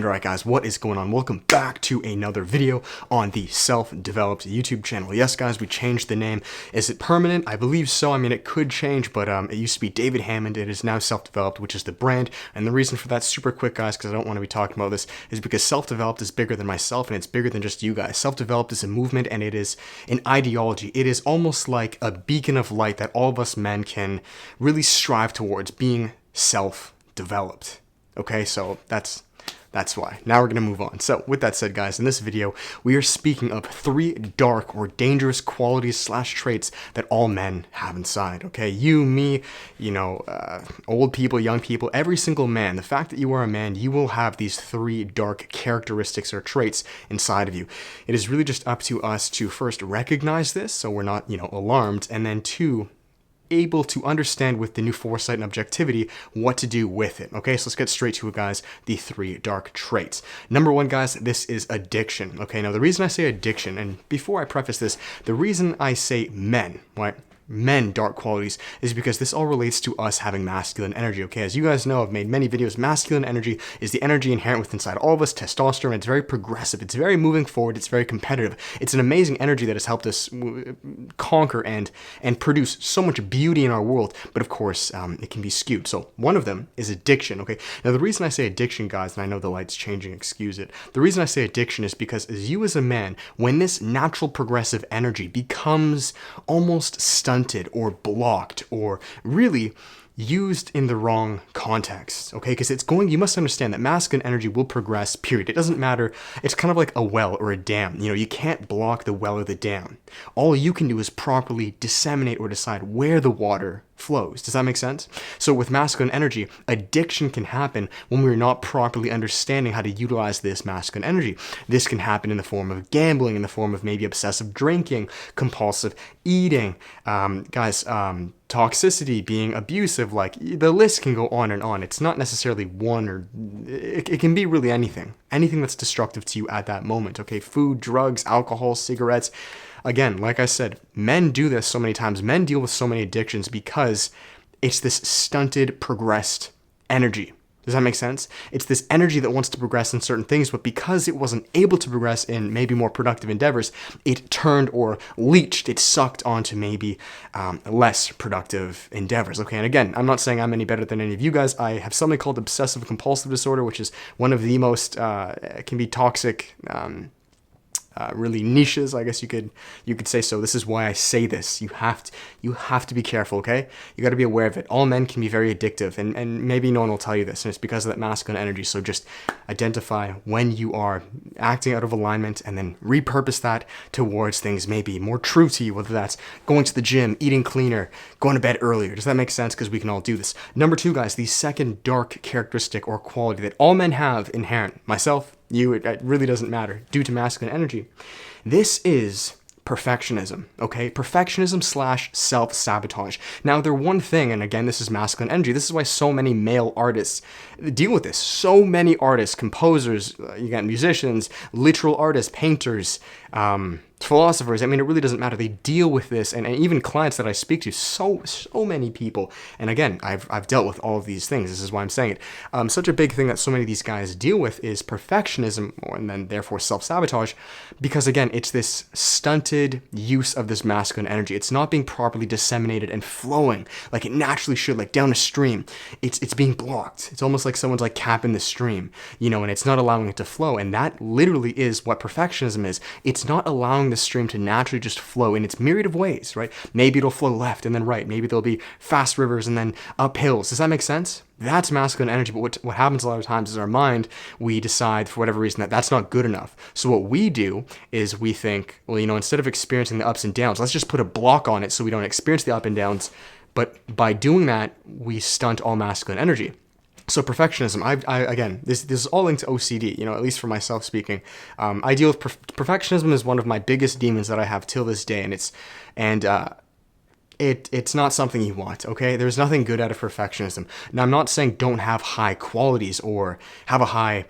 And alright guys, what is going on? Welcome back to another video on the Self-Developed YouTube channel. Yes guys, we changed the name. Is it permanent? I believe so. I mean, it could change, but it used to be David Hammond. It is now Self-Developed, which is the brand. And the reason for that, super quick guys, because I don't want to be talking about this, is because Self-Developed is bigger than myself and it's bigger than just you guys. Self-Developed is a movement and it is an ideology. It is almost like a beacon of light that all of us men can really strive towards, being self-developed. Okay, so that's why. Now we're going to move on. So with that said guys, in this video, we are speaking of 3 dark or dangerous qualities / traits that all men have inside. Okay, you, me, old people, young people, every single man. The fact that you are a man, you will have these 3 dark characteristics or traits inside of you. It is really just up to us to first recognize this so we're not, alarmed, and then 2, able to understand with the new foresight and objectivity what to do with it. Okay, so let's get straight to it guys, the 3 dark traits. Number 1 guys, this is addiction. Okay, now the reason I say addiction, and before I preface this, the reason I say men, right? Men dark qualities is because this all relates to us having masculine energy. Okay, as you guys know, I've made many videos. Masculine energy is the energy inherent within inside all of us. Testosterone. It's very progressive. It's very moving forward. It's very competitive. It's an amazing energy that has helped us conquer and produce so much beauty in our world. But of course, it can be skewed. So one of them is addiction. Okay, now the reason I say addiction, guys, and I know the light's changing. Excuse it. The reason I say addiction is because as you as a man, when this natural progressive energy becomes almost stunted or blocked or really used in the wrong context, okay? Because you must understand that masculine energy will progress, period. It doesn't matter. It's kind of like a well or a dam. You can't block the well or the dam. All you can do is properly disseminate or decide where the water flows. Does that make sense? So with masculine energy, addiction can happen when we're not properly understanding how to utilize this masculine energy. This can happen in the form of gambling, in the form of maybe obsessive drinking, compulsive eating, toxicity, being abusive, like the list can go on and on. It's not necessarily one, or it can be really anything that's destructive to you at that moment. Okay, food, drugs, alcohol, cigarettes. Again, like I said, men do this so many times. Men deal with so many addictions because it's this stunted, progressed energy. Does that make sense? It's this energy that wants to progress in certain things, but because it wasn't able to progress in maybe more productive endeavors, it turned or leached, it sucked onto maybe less productive endeavors. Okay, and again, I'm not saying I'm any better than any of you guys. I have something called obsessive compulsive disorder, which is one of the most, can be toxic, really niches, I guess you could say. So this is why I say this. You have to be careful, okay? You got to be aware of it. All men can be very addictive, and maybe no one will tell you this, and it's because of that masculine energy. So just identify when you are acting out of alignment and then repurpose that towards things maybe more true to you, whether that's going to the gym, eating cleaner, going to bed earlier. Does that make sense? Because we can all do this. Number 2, guys, the second dark characteristic or quality that all men have inherent, myself, you, it really doesn't matter, due to masculine energy. This is perfectionism, okay? Perfectionism / self-sabotage. Now, they're one thing, and again, this is masculine energy. This is why so many male artists deal with this. So many artists, composers, you got musicians, literal artists, painters, philosophers. I mean, it really doesn't matter. They deal with this, and even clients that I speak to, so many people. And again, I've dealt with all of these things. This is why I'm saying it. Such a big thing that so many of these guys deal with is perfectionism, and then therefore self-sabotage, because again, it's this stunted use of this masculine energy. It's not being properly disseminated and flowing like it naturally should, like down a stream. It's being blocked. It's almost like someone's like capping the stream, and it's not allowing it to flow. And that literally is what perfectionism is. It's not allowing the stream to naturally just flow in its myriad of ways, right? Maybe it'll flow left and then right. Maybe there'll be fast rivers and then up hills. Does that make sense? That's masculine energy. But what happens a lot of times is our mind, we decide for whatever reason that that's not good enough. So what we do is we think, well, instead of experiencing the ups and downs, let's just put a block on it so we don't experience the up and downs. But by doing that, we stunt all masculine energy. So perfectionism, again, this is all linked to OCD, at least for myself speaking. I deal with perfectionism is one of my biggest demons that I have till this day, and it's not something you want, okay? There's nothing good out of perfectionism. Now, I'm not saying don't have high qualities or have a high,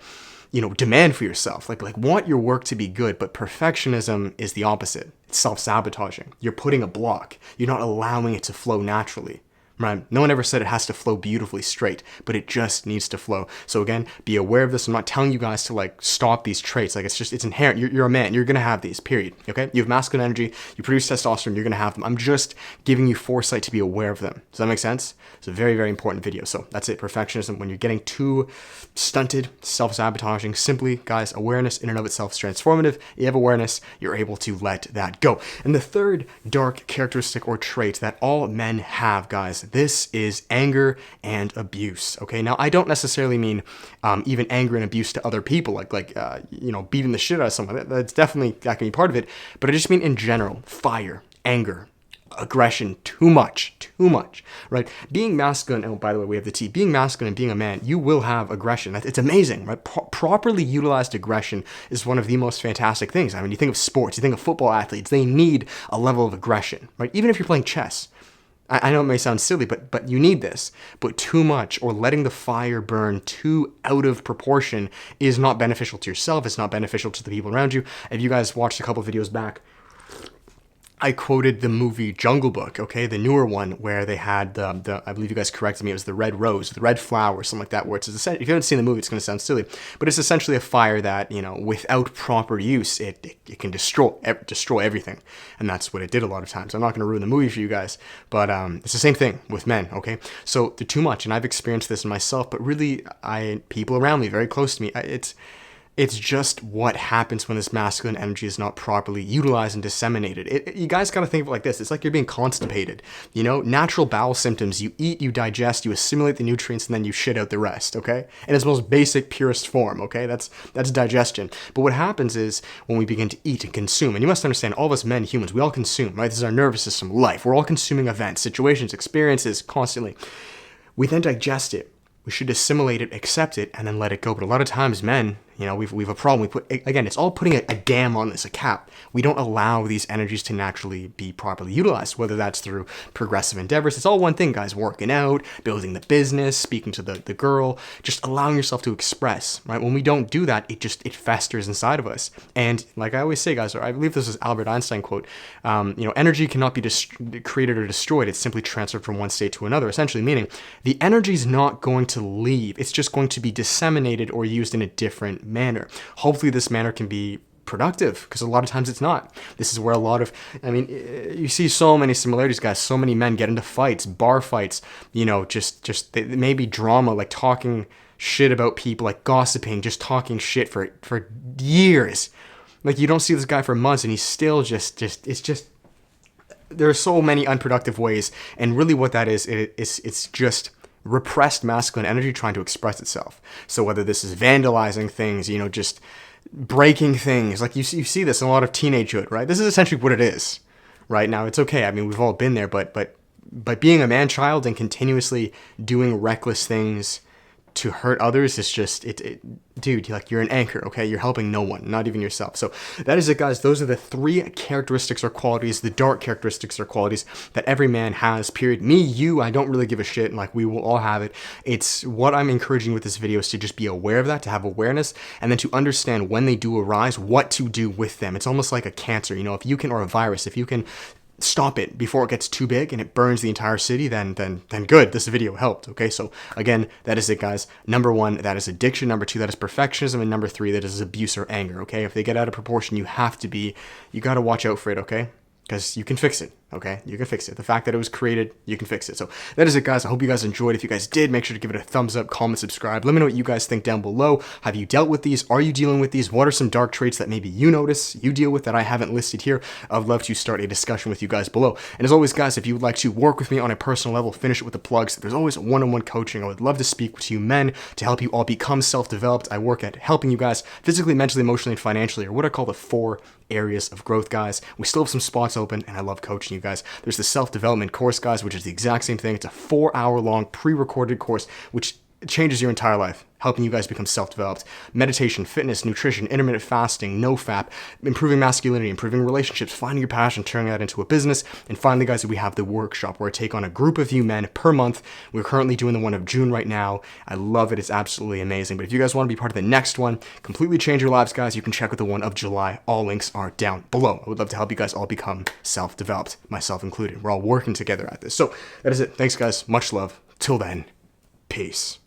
demand for yourself. Like want your work to be good, but perfectionism is the opposite. It's self-sabotaging. You're putting a block. You're not allowing it to flow naturally. Right? No one ever said it has to flow beautifully straight, but it just needs to flow. So again, be aware of this. I'm not telling you guys to like stop these traits. Like it's inherent. You're a man. You're going to have these, period. Okay? You have masculine energy. You produce testosterone. You're going to have them. I'm just giving you foresight to be aware of them. Does that make sense? It's a very, very important video. So that's it. Perfectionism. When you're getting too stunted, self-sabotaging, simply, guys, awareness in and of itself is transformative. You have awareness, you're able to let that go. And the third dark characteristic or trait that all men have, guys, this is anger and abuse. Okay, now I don't necessarily mean even anger and abuse to other people, like beating the shit out of someone. That can be part of it. But I just mean in general, fire, anger, aggression, too much, right? Being masculine, oh, by the way, we have the T. Being masculine and being a man, you will have aggression. It's amazing, right? Properly utilized aggression is one of the most fantastic things. I mean, you think of sports, you think of football athletes, they need a level of aggression, right? Even if you're playing chess. I know it may sound silly, but you need this. But too much or letting the fire burn too out of proportion is not beneficial to yourself. It's not beneficial to the people around you. If you guys watched a couple videos back, I quoted the movie Jungle Book, okay, the newer one where they had I believe you guys corrected me, it was the red rose, the red flower, something like that, where it's, if you haven't seen the movie, it's going to sound silly, but it's essentially a fire that, without proper use, it can destroy everything, and that's what it did a lot of times. I'm not going to ruin the movie for you guys, but it's the same thing with men, okay? So they're too much, and I've experienced this in myself, but really, people around me, very close to me, it's just what happens when this masculine energy is not properly utilized and disseminated. You guys got to think of it like this. It's like you're being constipated. Natural bowel symptoms. You eat, you digest, you assimilate the nutrients, and then you shit out the rest, okay? In its most basic, purest form, okay? That's digestion. But what happens is when we begin to eat and consume, and you must understand, all of us men, humans, we all consume, right? This is our nervous system, life. We're all consuming events, situations, experiences constantly. We then digest it. We should assimilate it, accept it, and then let it go. But a lot of times, men, we've a problem. It's all putting a dam on this, a cap. We don't allow these energies to naturally be properly utilized, whether that's through progressive endeavors. It's all one thing, guys. Working out, building the business, speaking to the girl, just allowing yourself to express, right? When we don't do that, it festers inside of us. And like I always say, guys, or I believe this is Albert Einstein quote, energy cannot be created or destroyed. It's simply transferred from one state to another, essentially meaning the energy is not going to leave. It's just going to be disseminated or used in a different manner. Hopefully this manner can be productive, because a lot of times it's not. This is where you see so many similarities, guys. So many men get into fights, bar fights, maybe drama, like talking shit about people, like gossiping, just talking shit for years. Like you don't see this guy for months and he's still there are so many unproductive ways, and really what that is, it's just repressed masculine energy trying to express itself. So whether this is vandalizing things, just breaking things, like you see this in a lot of teenagehood, right? This is essentially what it is, right? Now it's okay. I mean, we've all been there, but being a man-child and continuously doing reckless things to hurt others is just dude, like you're an anchor, okay? You're helping no one, not even yourself. So that is it, guys. Those are the three characteristics or qualities, the dark characteristics or qualities that every man has, period. Me, you, I don't really give a shit, and like we will all have it. It's what I'm encouraging with this video is to just be aware of that, to have awareness, and then to understand when they do arise, what to do with them. It's almost like a cancer, if you can, or a virus, if you can stop it before it gets too big and it burns the entire city, then good, this video helped. Okay, so again, that is it, guys. Number 1, that is addiction. Number 2, that is perfectionism. And number 3, that is abuse or anger. Okay, if they get out of proportion, you got to watch out for it. Okay, because you can fix it. Okay, you can fix it. The fact that it was created, you can fix it. So that is it, guys. I hope you guys enjoyed. If you guys did, make sure to give it a thumbs up, comment, subscribe. Let me know what you guys think down below. Have you dealt with these? Are you dealing with these? What are some dark traits that maybe you notice, you deal with, that I haven't listed here? I'd love to start a discussion with you guys below. And as always, guys, if you would like to work with me on a personal level, finish it with the plugs. There's always one-on-one coaching. I would love to speak to you men to help you all become self-developed. I work at helping you guys physically, mentally, emotionally, and financially, or what I call the 4 areas of growth, guys. We still have some spots open, and I love coaching you guys. There's the self-development course, guys, which is the exact same thing. It's a 4-hour-long pre-recorded course, which It changes your entire life, helping you guys become self-developed. Meditation, fitness, nutrition, intermittent fasting, no-fap, improving masculinity, improving relationships, finding your passion, turning that into a business. And finally, guys, we have the workshop where I take on a group of you men per month. We're currently doing the one of June right now. I love it. It's absolutely amazing. But if you guys want to be part of the next one, completely change your lives, guys, you can check out the one of July. All links are down below. I would love to help you guys all become self-developed, myself included. We're all working together at this. So that is it. Thanks, guys. Much love. Till then, peace.